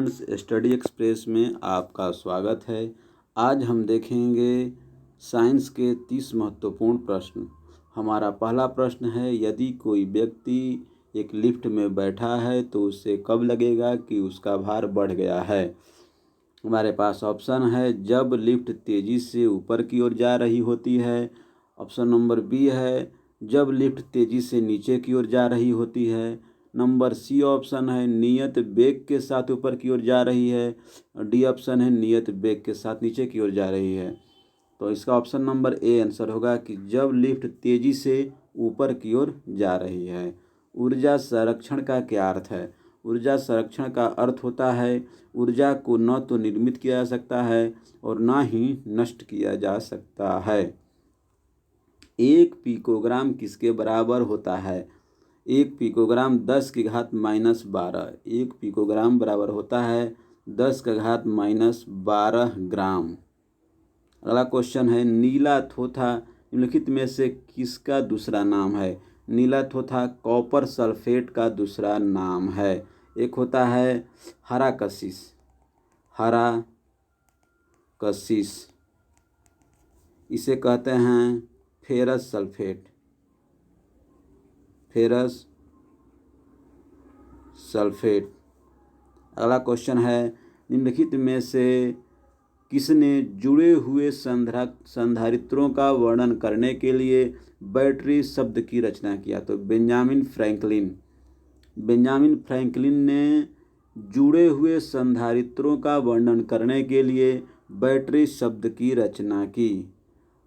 Friends, study express में आपका स्वागत है। आज हम देखेंगे साइंस के 30 महत्वपूर्ण प्रश्न। हमारा पहला प्रश्न है, यदि कोई व्यक्ति एक लिफ्ट में बैठा है तो उसे कब लगेगा कि उसका भार बढ़ गया है। हमारे पास ऑप्शन है, जब लिफ्ट तेज़ी से ऊपर की ओर जा रही होती है। ऑप्शन नंबर बी है, जब लिफ्ट तेज़ी से नीचे की ओर जा रही होती है। नंबर सी ऑप्शन है, नियत वेग के साथ ऊपर की ओर जा रही है। डी ऑप्शन है, नियत वेग के साथ नीचे की ओर जा रही है। तो इसका ऑप्शन नंबर ए आंसर होगा कि जब लिफ्ट तेज़ी से ऊपर की ओर जा रही है। ऊर्जा संरक्षण का क्या अर्थ है? ऊर्जा संरक्षण का अर्थ होता है ऊर्जा को न तो निर्मित किया जा सकता है और न ही नष्ट किया जा सकता है। 1 पिकोग्राम किसके बराबर होता है? 1 पिकोग्राम 10⁻⁻12। 1 पिकोग्राम बराबर होता है 10⁻⁻12 ग्राम। अगला क्वेश्चन है, नीला थोथा निम्नलिखित में से किसका दूसरा नाम है? नीला थोथा कॉपर सल्फेट का दूसरा नाम है। एक होता है हरा कशिश, इसे कहते हैं फेरस सल्फेट। अगला क्वेश्चन है, निम्नलिखित में से किसने जुड़े हुए संधारित्रों का वर्णन करने के लिए बैटरी शब्द की रचना किया? तो बेंजामिन फ्रैंकलिन ने जुड़े हुए संधारित्रों का वर्णन करने के लिए बैटरी शब्द की रचना की।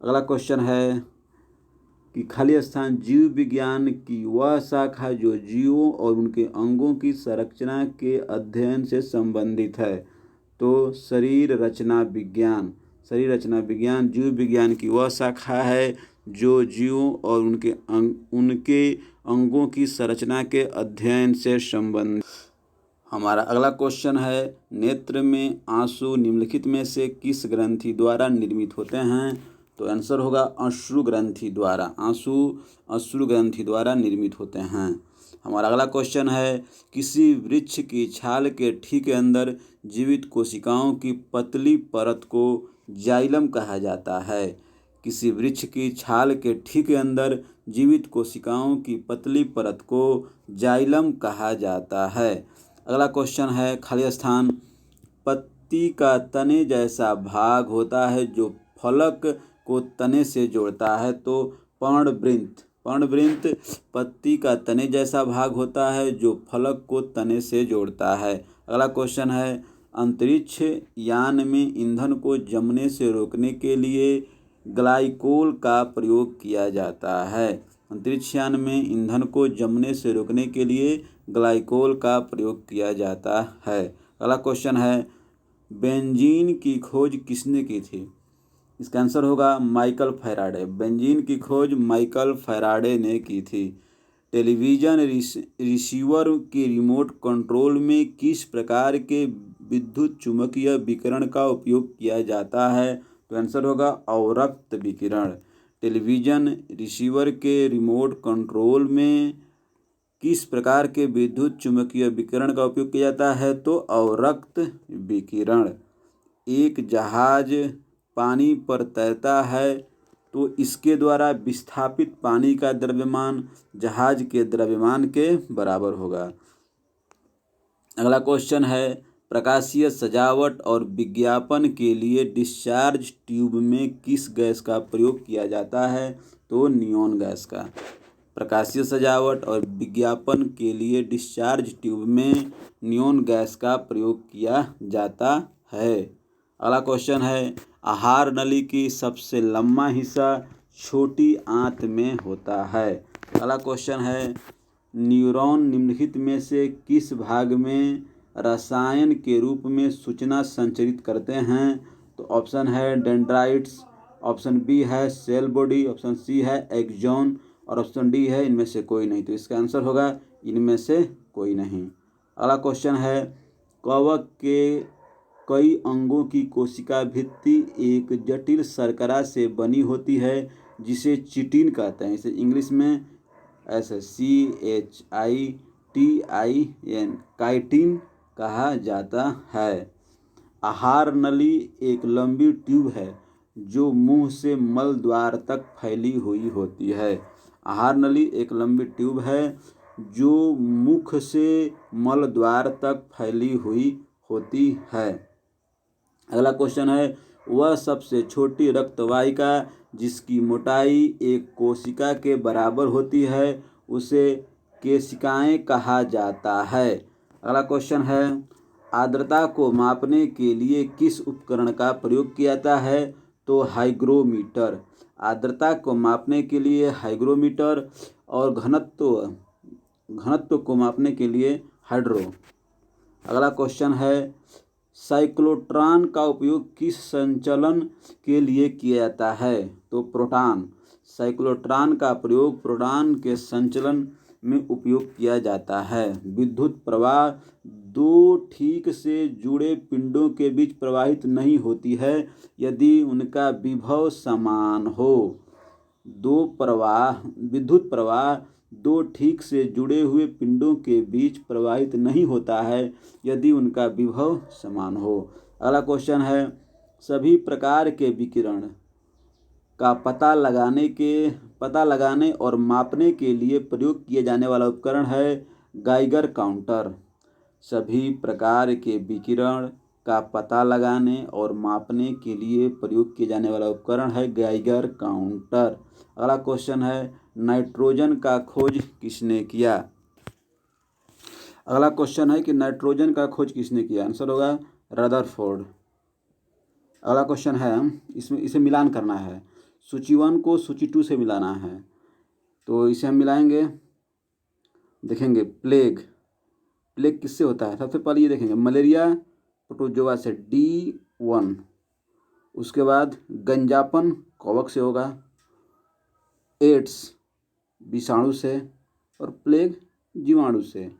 अगला क्वेश्चन है कि खाली स्थान जीव विज्ञान की वह शाखा जो जीवों और उनके अंगों की संरचना के अध्ययन से संबंधित है। तो शरीर रचना विज्ञान जीव विज्ञान की वह शाखा है जो जीवों और उनके अंगों की संरचना के अध्ययन से संबंधित। हमारा अगला क्वेश्चन है, नेत्र में आंसू निम्नलिखित में से किस ग्रंथि द्वारा निर्मित होते हैं? तो आंसर होगा अश्रु ग्रंथि द्वारा। आंसू अश्रु ग्रंथि द्वारा निर्मित होते हैं। हमारा अगला क्वेश्चन है, किसी वृक्ष की छाल के ठीक अंदर जीवित कोशिकाओं की पतली परत को जाइलम कहा जाता है। किसी वृक्ष की छाल के ठीक अंदर जीवित कोशिकाओं की पतली परत को जाइलम कहा जाता है। अगला क्वेश्चन है, खाली स्थान पत्ती का तने जैसा भाग होता है जो फलक को तने से जोड़ता है। तो पर्णवृंत पत्ती का तने जैसा भाग होता है जो फलक को तने से जोड़ता है। अगला क्वेश्चन है, अंतरिक्ष यान में ईंधन को जमने से रोकने के लिए ग्लाइकोल का प्रयोग किया जाता है। अंतरिक्ष यान में ईंधन को जमने से रोकने के लिए ग्लाइकोल का प्रयोग किया जाता है। अगला क्वेश्चन है, बेंजीन की खोज किसने की थी? इसका आंसर होगा माइकल फैराडे। बेंजीन की खोज माइकल फैराडे ने की थी। टेलीविज़न रिसीवर के रिमोट कंट्रोल में किस प्रकार के विद्युत चुम्बकीय विकिरण का उपयोग किया जाता है? तो आंसर होगा अवरक्त विकिरण। टेलीविज़न रिसीवर के रिमोट कंट्रोल में किस प्रकार के विद्युत चुम्बकीय विकिरण का उपयोग किया जाता है? तो अवरक्त विकिरण। एक जहाज पानी पर तैरता है तो इसके द्वारा विस्थापित पानी का द्रव्यमान जहाज के द्रव्यमान के बराबर होगा। अगला क्वेश्चन है, प्रकाशीय सजावट और विज्ञापन के लिए डिस्चार्ज ट्यूब में किस गैस का प्रयोग किया जाता है? तो नियॉन गैस का। प्रकाशीय सजावट और विज्ञापन के लिए डिस्चार्ज ट्यूब में नियॉन गैस का प्रयोग किया जाता है। अगला क्वेश्चन है, आहार नली की सबसे लंबा हिस्सा छोटी आंत में होता है। अगला क्वेश्चन है, न्यूरॉन निम्नलिखित में से किस भाग में रसायन के रूप में सूचना संचरित करते हैं? तो ऑप्शन है डेंड्राइट्स, ऑप्शन बी है सेल बॉडी, ऑप्शन सी है एक्सॉन और ऑप्शन डी है इनमें से कोई नहीं। तो इसका आंसर होगा इनमें से कोई नहीं। अगला क्वेश्चन है, कवक के कई अंगों की कोशिका भित्ति एक जटिल शर्करा से बनी होती है जिसे चिटिन कहते हैं। इसे इंग्लिश में ऐसे CHITIN काइटिन कहा जाता है। आहार नली एक लंबी ट्यूब है जो मुंह से मल द्वार तक फैली हुई होती है। आहार नली एक लंबी ट्यूब है जो मुख से मल द्वार तक फैली हुई होती है। अगला क्वेश्चन है, वह सबसे छोटी रक्तवाहिका जिसकी मोटाई एक कोशिका के बराबर होती है उसे केशिकाएं कहा जाता है। अगला क्वेश्चन है, आर्द्रता को मापने के लिए किस उपकरण का प्रयोग किया जाता है? तो हाइग्रोमीटर। आर्द्रता को मापने के लिए हाइग्रोमीटर और घनत्व को मापने के लिए हाइड्रो। अगला क्वेश्चन है, साइक्लोट्रॉन का उपयोग किस संचलन के लिए किया जाता है? तो प्रोटॉन। साइक्लोट्रॉन का प्रयोग प्रोटॉन के संचलन में उपयोग किया जाता है। विद्युत प्रवाह दो ठीक से जुड़े पिंडों के बीच प्रवाहित नहीं होती है यदि उनका विभव समान हो। विद्युत प्रवाह दो ठीक से जुड़े हुए पिंडों के बीच प्रवाहित नहीं होता है यदि उनका विभव समान हो। अगला क्वेश्चन है, सभी प्रकार के विकिरण का पता लगाने और मापने के लिए प्रयोग किए जाने वाला उपकरण है गाइगर काउंटर। सभी प्रकार के विकिरण का पता लगाने और मापने के लिए प्रयोग किए जाने वाला उपकरण है गाइगर काउंटर। अगला क्वेश्चन है, नाइट्रोजन का खोज किसने किया? अगला क्वेश्चन है कि नाइट्रोजन का खोज किसने किया? आंसर होगा रदरफोर्ड। अगला क्वेश्चन है, इसे मिलान करना है। सूची 1 को सूची 2 से मिलाना है, तो इसे हम मिलाएंगे। देखेंगे प्लेग किससे होता है? सबसे पहले ये देखेंगे, मलेरिया प्रोटोजोआ से D1। उसके बाद गंजापन कवक से होगा, एड्स विषाणु से और प्लेग जीवाणु से।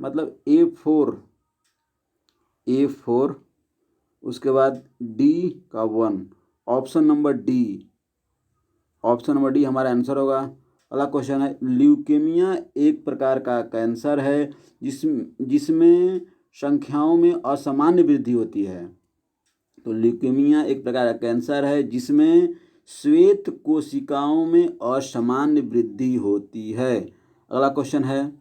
मतलब A4 उसके बाद D1। ऑप्शन नंबर डी हमारा आंसर होगा। अगला क्वेश्चन है, ल्यूकेमिया एक प्रकार का कैंसर है जिसमें संख्याओं में असामान्य वृद्धि होती है। तो ल्यूकेमिया एक प्रकार का कैंसर है जिसमें श्वेत कोशिकाओं में असामान्य वृद्धि होती है। अगला क्वेश्चन है,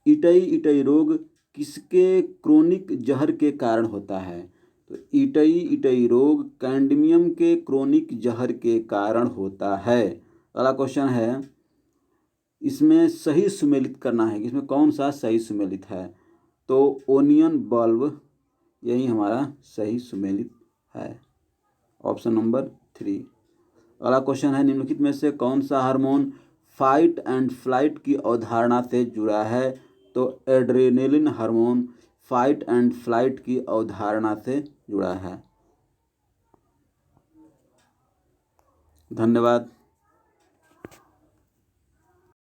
इटई रोग किसके क्रोनिक जहर के कारण होता है? तो इटई रोग कैडमियम के क्रोनिक जहर के कारण होता है। अगला क्वेश्चन है, इसमें सही सुमेलित करना है कि इसमें कौन सा सही सुमेलित है? तो ओनियन बल्ब यही हमारा सही सुमेलित है, ऑप्शन नंबर 3। अगला क्वेश्चन है, निम्नलिखित में से कौन सा हार्मोन फाइट एंड फ्लाइट की अवधारणा से जुड़ा है? तो adrenaline hormone fight and flight की अवधारणा से जुड़ा है। धन्यवाद।